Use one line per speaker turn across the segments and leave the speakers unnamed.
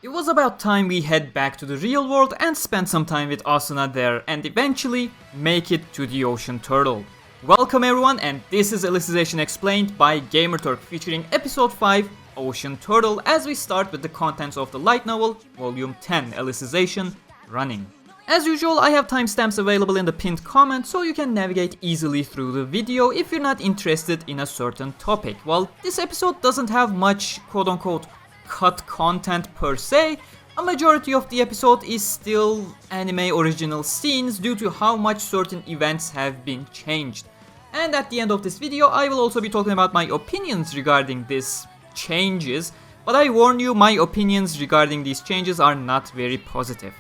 It was about time we head back to the real world and spend some time with Asuna there and eventually make it to the ocean turtle. Welcome everyone, and this is Alicization Explained by Gamerturk featuring episode 5 Ocean Turtle as we start with the contents of the light novel volume 10 Alicization Running. As usual, I have timestamps available in the pinned comment so you can navigate easily through the video if you're not interested in a certain topic. While this episode doesn't have much quote-unquote cut content per se, a majority of the episode is still anime original scenes due to how much certain events have been changed. And at the end of this video, I will also be talking about my opinions regarding these changes, but I warn you, my opinions regarding these changes are not very positive.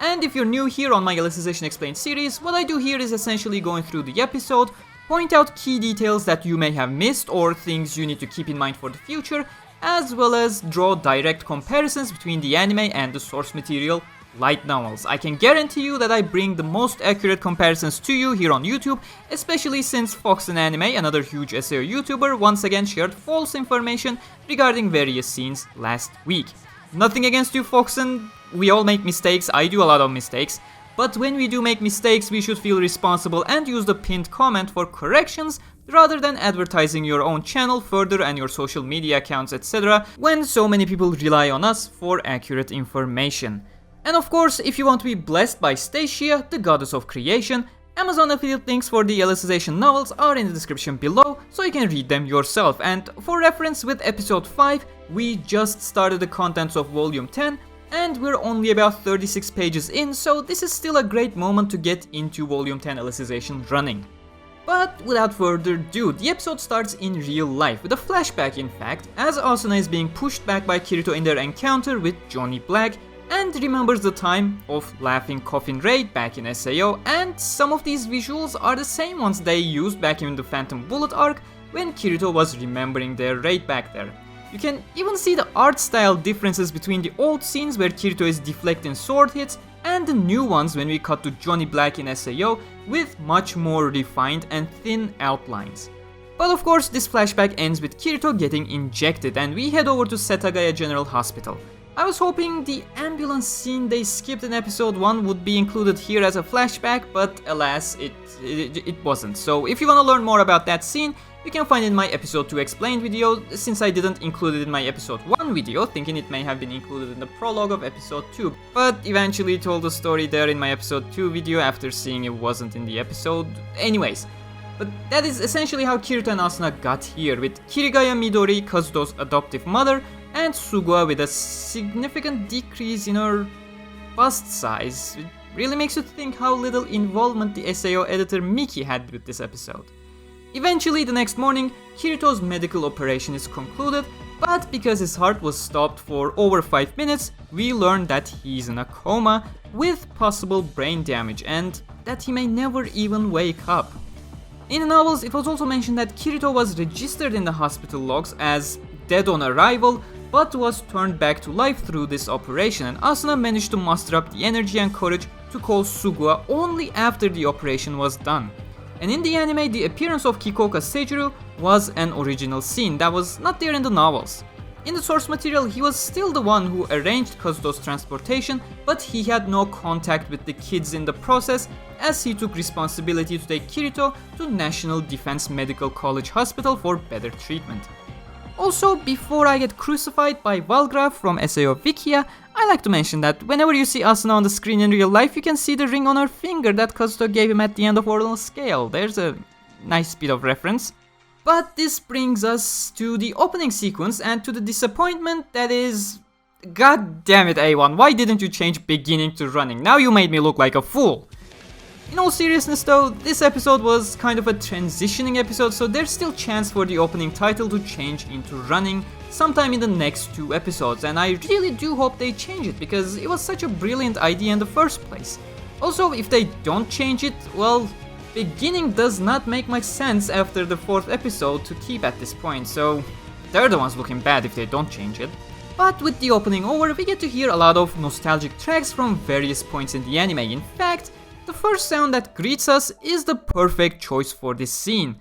And if you're new here on my Alicization Explained series, what I do here is essentially going through the episode, point out key details that you may have missed or things you need to keep in mind for the future, as well as draw direct comparisons between the anime and the source material light novels. I can guarantee you that I bring the most accurate comparisons to you here on YouTube, especially since Foxen Anime, another huge SAO YouTuber, once again shared false information regarding various scenes last week. Nothing against you, Foxen, we all make mistakes, I do a lot of mistakes, but when we do make mistakes we should feel responsible and use the pinned comment for corrections rather than advertising your own channel further and your social media accounts, etc. when so many people rely on us for accurate information. And of course, if you want to be blessed by Stacia, the goddess of creation, Amazon affiliate links for the Alicization novels are in the description below, so you can read them yourself. And for reference, with episode 5, we just started the contents of volume 10, and we're only about 36 pages in, so this is still a great moment to get into volume 10 Alicization Running. But without further ado, the episode starts in real life, with a flashback in fact, as Asuna is being pushed back by Kirito in their encounter with Johnny Black, and remembers the time of Laughing Coffin Raid back in SAO, and some of these visuals are the same ones they used back in the Phantom Bullet arc when Kirito was remembering their raid back there. You can even see the art style differences between the old scenes where Kirito is deflecting sword hits and the new ones when we cut to Johnny Black in SAO with much more refined and thin outlines. But of course, this flashback ends with Kirito getting injected and we head over to Setagaya General Hospital. I was hoping the ambulance scene they skipped in episode 1 would be included here as a flashback, but alas, it wasn't. So if you want to learn more about that scene, you can find it in my episode 2 explained video, since I didn't include it in my episode 1 video, thinking it may have been included in the prologue of episode 2, but eventually told the story there in my episode 2 video after seeing it wasn't in the episode. Anyways, but that is essentially how Kirito and Asuna got here, with Kirigaya Midori, Kazuto's adoptive mother, and Suguha with a significant decrease in her bust size. It really makes you think how little involvement the SAO editor Miki had with this episode. Eventually, the next morning, Kirito's medical operation is concluded, but because his heart was stopped for over 5 minutes, we learn that he's in a coma with possible brain damage and that he may never even wake up. In the novels, it was also mentioned that Kirito was registered in the hospital logs as dead on arrival, but was turned back to life through this operation, and Asuna managed to muster up the energy and courage to call Suguha only after the operation was done. And in the anime, the appearance of Kikuoka Seijirou was an original scene that was not there in the novels. In the source material, he was still the one who arranged Kazuto's transportation, but he had no contact with the kids in the process, as he took responsibility to take Kirito to National Defense Medical College Hospital for better treatment. Also, before I get crucified by Valgraf from SAO Wikia, I like to mention that whenever you see Asuna on the screen in real life, you can see the ring on her finger that Kazuto gave him at the end of Ordinal Scale. There's a nice bit of reference. But this brings us to the opening sequence and to the disappointment that is... God damn it, A1, why didn't you change beginning to running? Now you made me look like a fool. In all seriousness though, this episode was kind of a transitioning episode, so there's still chance for the opening title to change into running sometime in the next 2 episodes, and I really do hope they change it because it was such a brilliant idea in the first place. Also, if they don't change it, well, beginning does not make much sense after the 4th episode to keep at this point, so they're the ones looking bad if they don't change it. But with the opening over, we get to hear a lot of nostalgic tracks from various points in the anime. In fact, the first sound that greets us is the perfect choice for this scene,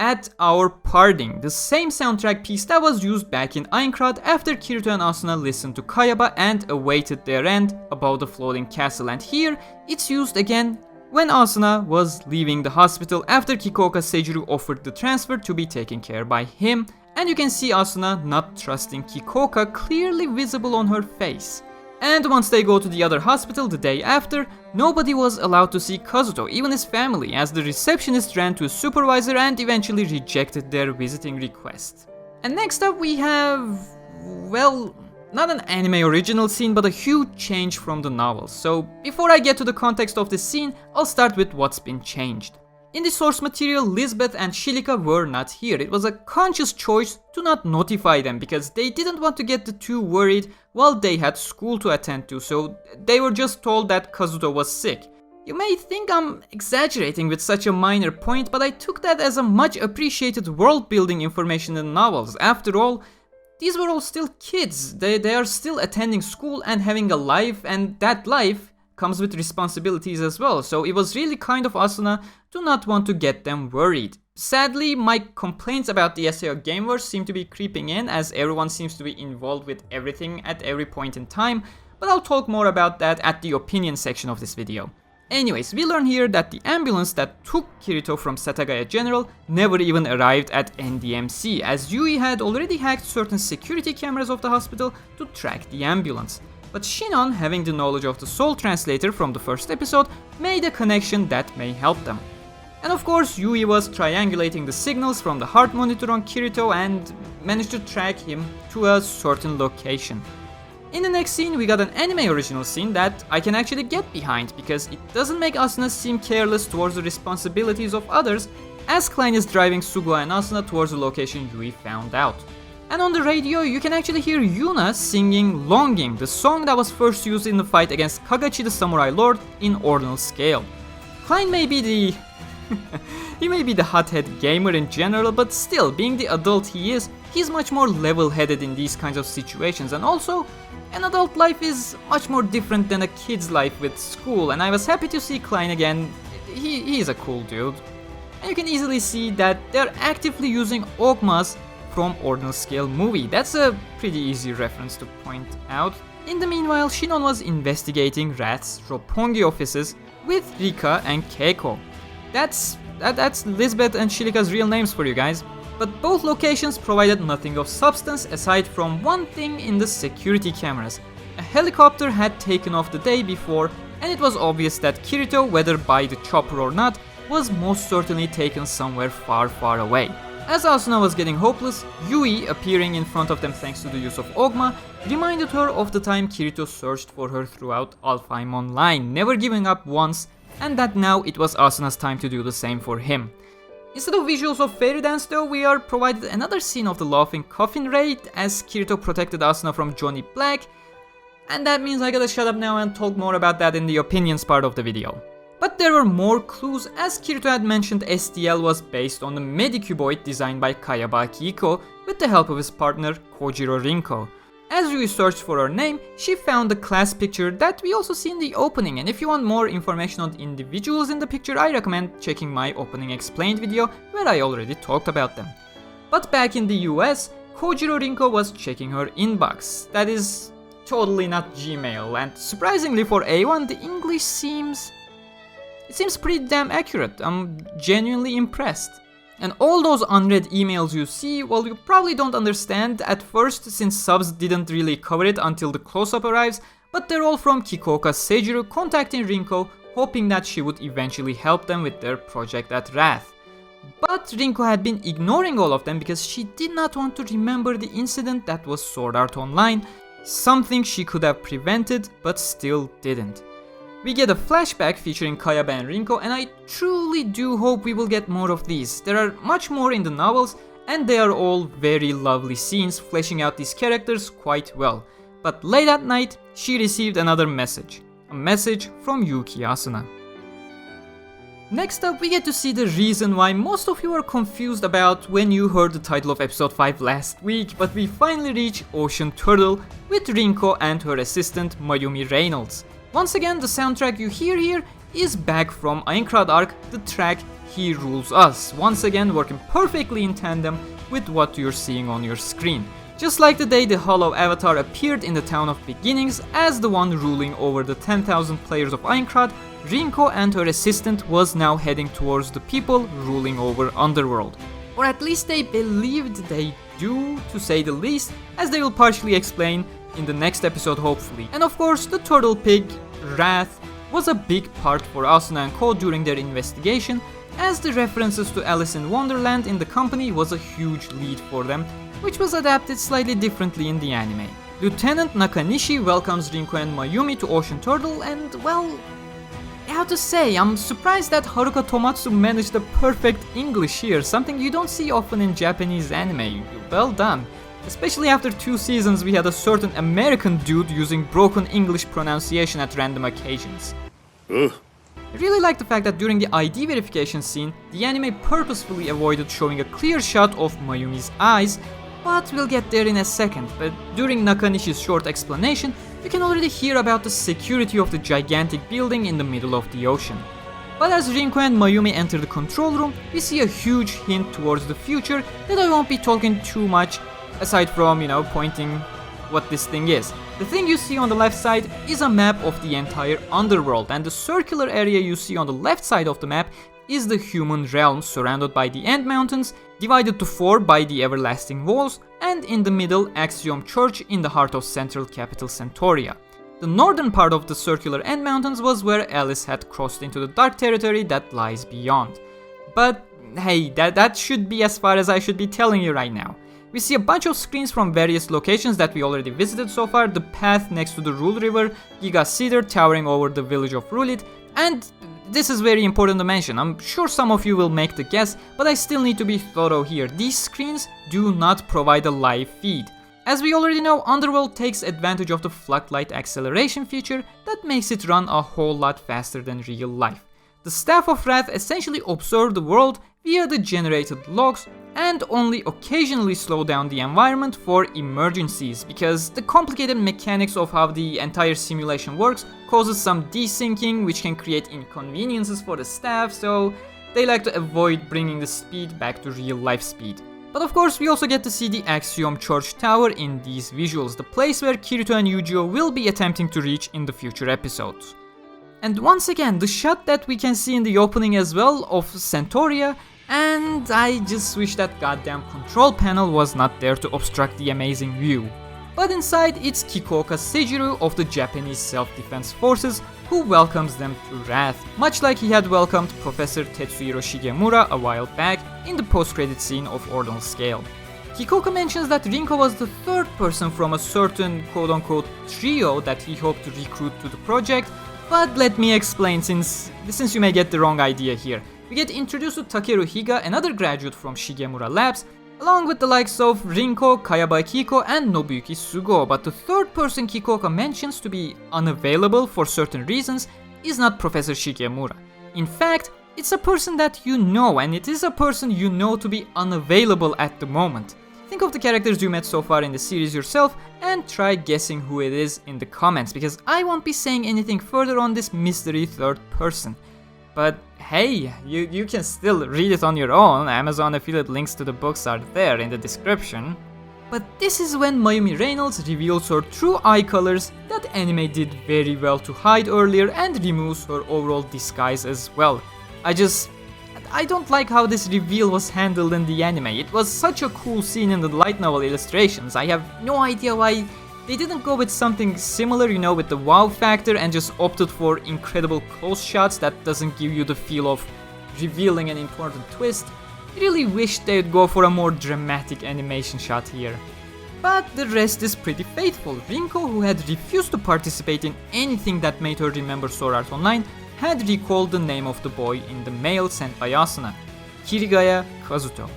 At Our Parting, the same soundtrack piece that was used back in Aincrad after Kirito and Asuna listened to Kayaba and awaited their end above the floating castle, and here it's used again when Asuna was leaving the hospital after Kikuoka Seijirou offered the transfer to be taken care by him, and you can see Asuna not trusting Kikuoka clearly visible on her face. And once they go to the other hospital the day after, nobody was allowed to see Kazuto, even his family, as the receptionist ran to a supervisor and eventually rejected their visiting request. And next up we have, well, not an anime original scene, but a huge change from the novel. So before I get to the context of this scene, I'll start with what's been changed. In the source material, Lisbeth and Shilika were not here. It was a conscious choice to not notify them because they didn't want to get the two worried while they had school to attend to, so they were just told that Kazuto was sick. You may think I'm exaggerating with such a minor point, but I took that as a much appreciated world building information in novels. After all, these were all still kids. They are still attending school and having a life, and that life comes with responsibilities as well, so it was really kind of Asuna to not want to get them worried. Sadly, my complaints about the SAO Gameverse seem to be creeping in as everyone seems to be involved with everything at every point in time, but I'll talk more about that at the opinion section of this video. Anyways, we learn here that the ambulance that took Kirito from Satagaya General never even arrived at NDMC, as Yui had already hacked certain security cameras of the hospital to track the ambulance. But Sinon, having the knowledge of the soul translator from the first episode, made a connection that may help them. And of course, Yui was triangulating the signals from the heart monitor on Kirito and managed to track him to a certain location. In the next scene, we got an anime original scene that I can actually get behind because it doesn't make Asuna seem careless towards the responsibilities of others, as Klein is driving Suguha and Asuna towards the location Yui found out. And on the radio, you can actually hear Yuna singing Longing, the song that was first used in the fight against Kagachi the Samurai Lord in Ordinal Scale. Klein may be the... he may be the hothead gamer in general, but still, being the adult he is, he's much more level-headed in these kinds of situations, and also, an adult life is much more different than a kid's life with school, and I was happy to see Klein again. He's a cool dude. And you can easily see that they're actively using Ogma's from Ordinal Scale movie. That's a pretty easy reference to point out. In the meanwhile, Sinon was investigating Rath's Roppongi offices with Rika and Keiko. That's Lisbeth and Shilika's real names for you guys. But both locations provided nothing of substance aside from one thing in the security cameras. A helicopter had taken off the day before, and it was obvious that Kirito, whether by the chopper or not, was most certainly taken somewhere far, far away. As Asuna was getting hopeless, Yui, appearing in front of them thanks to the use of Ogma, reminded her of the time Kirito searched for her throughout Alfheim Online, never giving up once, and that now it was Asuna's time to do the same for him. Instead of visuals of fairy dance though, we are provided another scene of the laughing coffin raid as Kirito protected Asuna from Johnny Black, and that means I gotta shut up now and talk more about that in the opinions part of the video. But there were more clues, as Kirito had mentioned STL was based on the Medicuboid designed by Kayaba Akihiko with the help of his partner Kojiro Rinko. As Yui searched for her name, she found the class picture that we also see in the opening, and if you want more information on the individuals in the picture, I recommend checking my opening explained video where I already talked about them. But back in the US, Kojiro Rinko was checking her inbox. That is totally not Gmail, and surprisingly for A1, the English seems pretty damn accurate. I'm genuinely impressed. And all those unread emails you see, well, you probably don't understand at first since subs didn't really cover it until the close-up arrives, but they're all from Kikuoka Seijirou contacting Rinko, hoping that she would eventually help them with their project at Wrath. But Rinko had been ignoring all of them because she did not want to remember the incident that was Sword Art Online, something she could have prevented but still didn't. We get a flashback featuring Kayaba and Rinko, and I truly do hope we will get more of these. There are much more in the novels, and they are all very lovely scenes fleshing out these characters quite well. But late at night, she received another message. A message from Yuki Asuna. Next up, we get to see the reason why most of you are confused about when you heard the title of episode 5 last week, but we finally reach Ocean Turtle with Rinko and her assistant Mayumi Reynolds. Once again, the soundtrack you hear here is back from Aincrad arc, the track He Rules Us, once again working perfectly in tandem with what you're seeing on your screen. Just like the day the Hollow Avatar appeared in the Town of Beginnings as the one ruling over the 10,000 players of Aincrad, Rinko and her assistant was now heading towards the people ruling over Underworld. Or at least they believed they do, to say the least, as they will partially explain in the next episode hopefully. And of course, the Turtle Pig, Wrath, was a big part for Asuna and Co during their investigation, as the references to Alice in Wonderland in the company was a huge lead for them, which was adapted slightly differently in the anime. Lieutenant Nakanishi welcomes Rinko and Mayumi to Ocean Turtle and, well, how to say, I'm surprised that Haruka Tomatsu managed the perfect English here, something you don't see often in Japanese anime. Well done. Especially after 2 seasons we had a certain American dude using broken English pronunciation at random occasions. I really like the fact that during the ID verification scene, the anime purposefully avoided showing a clear shot of Mayumi's eyes, but we'll get there in a second. But during Nakanishi's short explanation, we can already hear about the security of the gigantic building in the middle of the ocean. But as Rinko and Mayumi enter the control room, we see a huge hint towards the future that I won't be talking too much, aside from, pointing what this thing is. The thing you see on the left side is a map of the entire underworld, and the circular area you see on the left side of the map is the human realm surrounded by the End Mountains, divided to 4 by the everlasting walls, and in the middle Axiom Church in the heart of central capital Centauria. The northern part of the circular End Mountains was where Alice had crossed into the dark territory that lies beyond. But hey, that should be as far as I should be telling you right now. We see a bunch of screens from various locations that we already visited so far, the path next to the Rule River, Giga Cedar towering over the village of Rulit, and this is very important to mention. I'm sure some of you will make the guess, but I still need to be thorough here. These screens do not provide a live feed. As we already know, Underworld takes advantage of the Floodlight acceleration feature that makes it run a whole lot faster than real life. The Staff of Wrath essentially observe the world via the generated logs and only occasionally slow down the environment for emergencies, because the complicated mechanics of how the entire simulation works causes some desyncing which can create inconveniences for the staff, so they like to avoid bringing the speed back to real life speed. But of course we also get to see the Axiom Church Tower in these visuals, the place where Kirito and Yujiro will be attempting to reach in the future episodes. And once again, the shot that we can see in the opening as well of Centauria, and I just wish that goddamn control panel was not there to obstruct the amazing view. But inside, it's Kikuoka Seijirou of the Japanese Self-Defense Forces who welcomes them to Wrath, much like he had welcomed Professor Tetsuhiro Shigemura a while back in the post-credit scene of Ordinal Scale. Kikuoka mentions that Rinko was the 3rd person from a certain quote-unquote trio that he hoped to recruit to the project, but let me explain since you may get the wrong idea here. We get introduced to Takeru Higa, another graduate from Shigemura Labs, along with the likes of Rinko, Kayaba Akihiko, and Nobuyuki Suguha, but the 3rd person Kikuoka mentions to be unavailable for certain reasons is not Professor Shigemura. In fact, it's a person that you know, and it is a person you know to be unavailable at the moment. Think of the characters you met so far in the series yourself and try guessing who it is in the comments, because I won't be saying anything further on this mystery 3rd person. But hey, you can still read it on your own. Amazon affiliate links to the books are there in the description. But this is when Mayumi Reynolds reveals her true eye colors that anime did very well to hide earlier and removes her overall disguise as well. I don't like how this reveal was handled in the anime. It was such a cool scene in the light novel illustrations. I have no idea why they didn't go with something similar, with the wow factor, and just opted for incredible close shots that doesn't give you the feel of revealing an important twist. I really wish they'd go for a more dramatic animation shot here. But the rest is pretty faithful. Rinko, who had refused to participate in anything that made her remember Sword Art Online, had recalled the name of the boy in the mail sent by Asuna, Kirigaya Kazuto.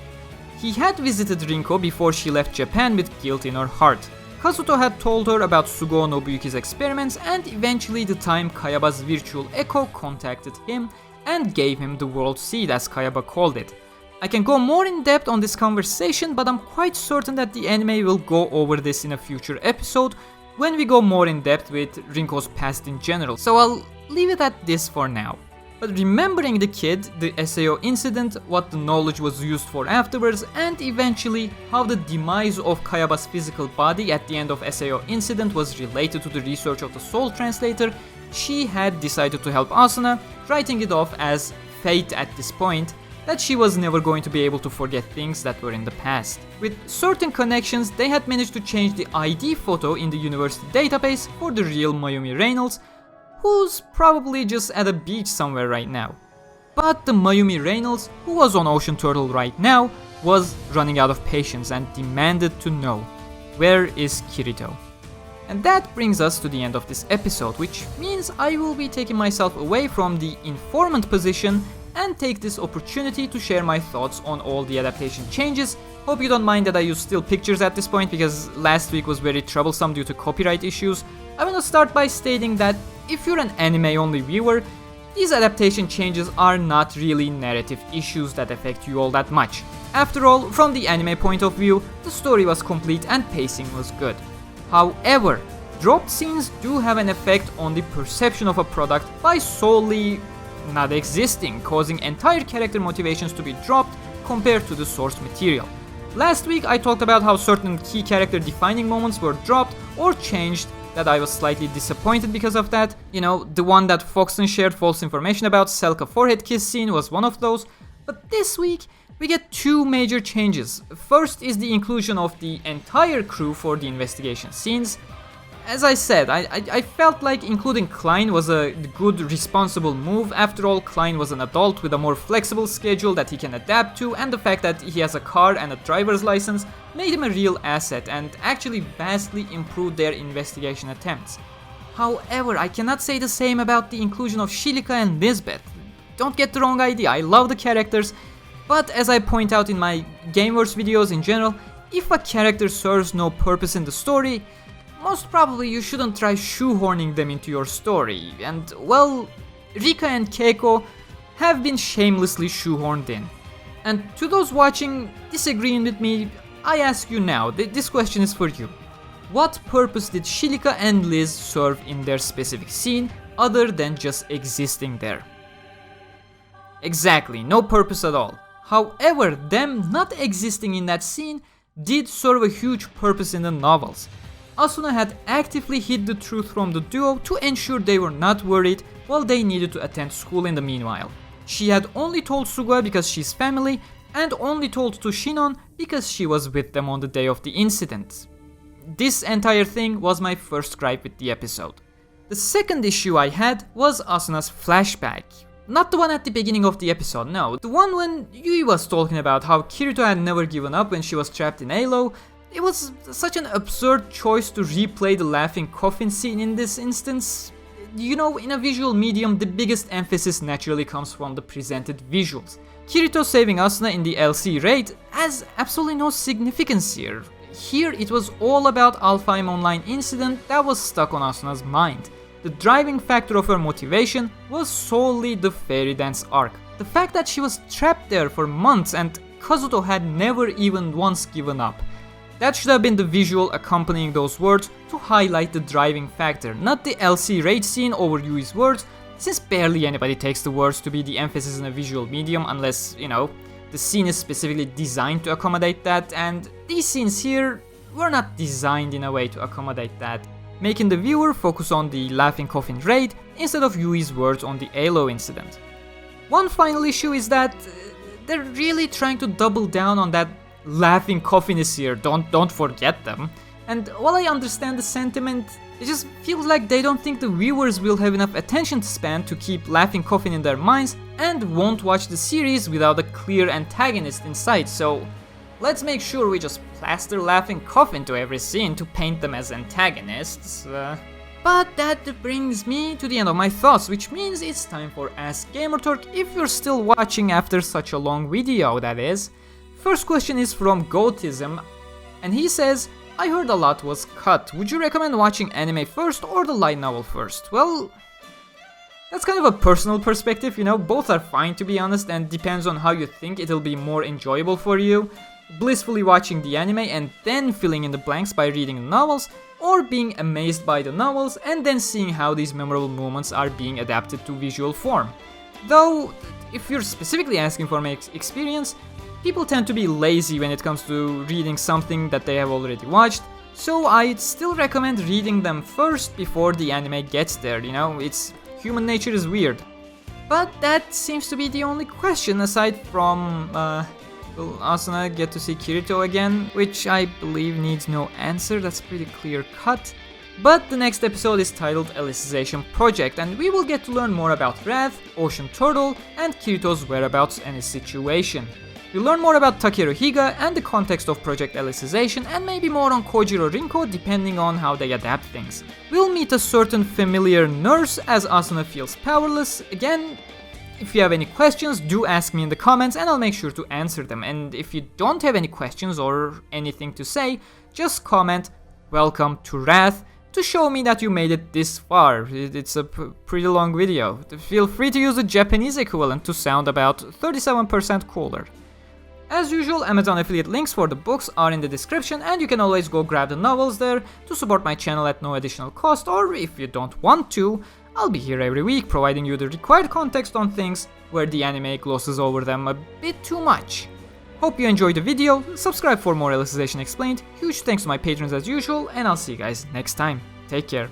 He had visited Rinko before she left Japan with guilt in her heart. Kazuto had told her about Suguha Nobuyuki's experiments, and eventually the time Kayaba's virtual echo contacted him and gave him the world seed, as Kayaba called it. I can go more in depth on this conversation, but I'm quite certain that the anime will go over this in a future episode when we go more in depth with Rinko's past in general, so I'll leave it at this for now. But remembering the kid, the SAO incident, what the knowledge was used for afterwards, and eventually how the demise of Kayaba's physical body at the end of SAO incident was related to the research of the soul translator, she had decided to help Asuna, writing it off as fate at this point, that she was never going to be able to forget things that were in the past. With certain connections, they had managed to change the ID photo in the university database for the real Mayumi Reynolds, who's probably just at a beach somewhere right now. But the Mayumi Reynolds, who was on Ocean Turtle right now, was running out of patience and demanded to know, where is Kirito? And that brings us to the end of this episode, which means I will be taking myself away from the informant position and take this opportunity to share my thoughts on all the adaptation changes. Hope you don't mind that I use still pictures at this point, because last week was very troublesome due to copyright issues. I want to start by stating that if you're an anime-only viewer, these adaptation changes are not really narrative issues that affect you all that much. After all, from the anime point of view, the story was complete and pacing was good. However, dropped scenes do have an effect on the perception of a product by solely not existing, causing entire character motivations to be dropped compared to the source material. Last week I talked about how certain key character defining moments were dropped or changed, that I was slightly disappointed because of that. You know, the one that Foxton shared false information about, Selka forehead kiss scene, was one of those. But this week we get two major changes. First is the inclusion of the entire crew for the investigation scenes. As I said, I felt like including Klein was a good, responsible move. After all, Klein was an adult with a more flexible schedule that he can adapt to, and the fact that he has a car and a driver's license made him a real asset and actually vastly improved their investigation attempts. However, I cannot say the same about the inclusion of Shilika and Lisbeth. Don't get the wrong idea, I love the characters, but as I point out in my Gameverse videos in general, if a character serves no purpose in the story, most probably you shouldn't try shoehorning them into your story, and well, Rika and Keiko have been shamelessly shoehorned in. And to those watching disagreeing with me, I ask you now, this question is for you. What purpose did Shilika and Liz serve in their specific scene other than just existing there? Exactly, no purpose at all. However, them not existing in that scene did serve a huge purpose in the novels. Asuna had actively hid the truth from the duo to ensure they were not worried while they needed to attend school in the meanwhile. She had only told Suguha because she's family, and only told to Sinon because she was with them on the day of the incident. This entire thing was my first gripe with the episode. The second issue I had was Asuna's flashback. Not the one at the beginning of the episode, no. The one when Yui was talking about how Kirito had never given up when she was trapped in Alo. It was such an absurd choice to replay the laughing coffin scene in this instance. You know, in a visual medium, the biggest emphasis naturally comes from the presented visuals. Kirito saving Asuna in the LC raid has absolutely no significance here. Here it was all about Alfheim Online incident that was stuck on Asuna's mind. The driving factor of her motivation was solely the fairy dance arc. The fact that she was trapped there for months and Kazuto had never even once given up. That should have been the visual accompanying those words to highlight the driving factor, not the LC raid scene over Yui's words, since barely anybody takes the words to be the emphasis in a visual medium unless, you know, the scene is specifically designed to accommodate that, and these scenes here were not designed in a way to accommodate that, making the viewer focus on the laughing coffin raid instead of Yui's words on the Alo incident. One final issue is that they're really trying to double down on that laughing coffin is here, don't forget them. And while I understand the sentiment, it just feels like they don't think the viewers will have enough attention span to keep laughing coffin in their minds and won't watch the series without a clear antagonist in sight, so let's make sure we just plaster laughing coffin to every scene to paint them as antagonists. But that brings me to the end of my thoughts, which means it's time for Ask Gamerturk, if you're still watching after such a long video, that is. First question is from Goatism, and he says, I heard a lot was cut. Would you recommend watching anime first or the light novel first? Well, that's kind of a personal perspective, you know, both are fine to be honest, and depends on how you think it'll be more enjoyable for you. Blissfully watching the anime and then filling in the blanks by reading the novels, or being amazed by the novels and then seeing how these memorable moments are being adapted to visual form. Though, if you're specifically asking for my experience, people tend to be lazy when it comes to reading something that they have already watched, so I'd still recommend reading them first before the anime gets there, you know, human nature is weird. But that seems to be the only question aside from, will Asuna get to see Kirito again? Which I believe needs no answer, that's pretty clear cut. But the next episode is titled Alicization Project, and we will get to learn more about Wrath, Ocean Turtle, and Kirito's whereabouts and his situation. We'll learn more about Takeru Higa and the context of Project Alicization, and maybe more on Kojiro Rinko depending on how they adapt things. We'll meet a certain familiar nurse as Asuna feels powerless. Again, if you have any questions, do ask me in the comments and I'll make sure to answer them. And if you don't have any questions or anything to say, just comment "Welcome to Wrath" to show me that you made it this far. It's a pretty long video. Feel free to use the Japanese equivalent to sound about 37% cooler. As usual, Amazon affiliate links for the books are in the description, and you can always go grab the novels there to support my channel at no additional cost, or if you don't want to, I'll be here every week providing you the required context on things where the anime glosses over them a bit too much. Hope you enjoyed the video, subscribe for more Alicization Explained, huge thanks to my patrons as usual, and I'll see you guys next time. Take care.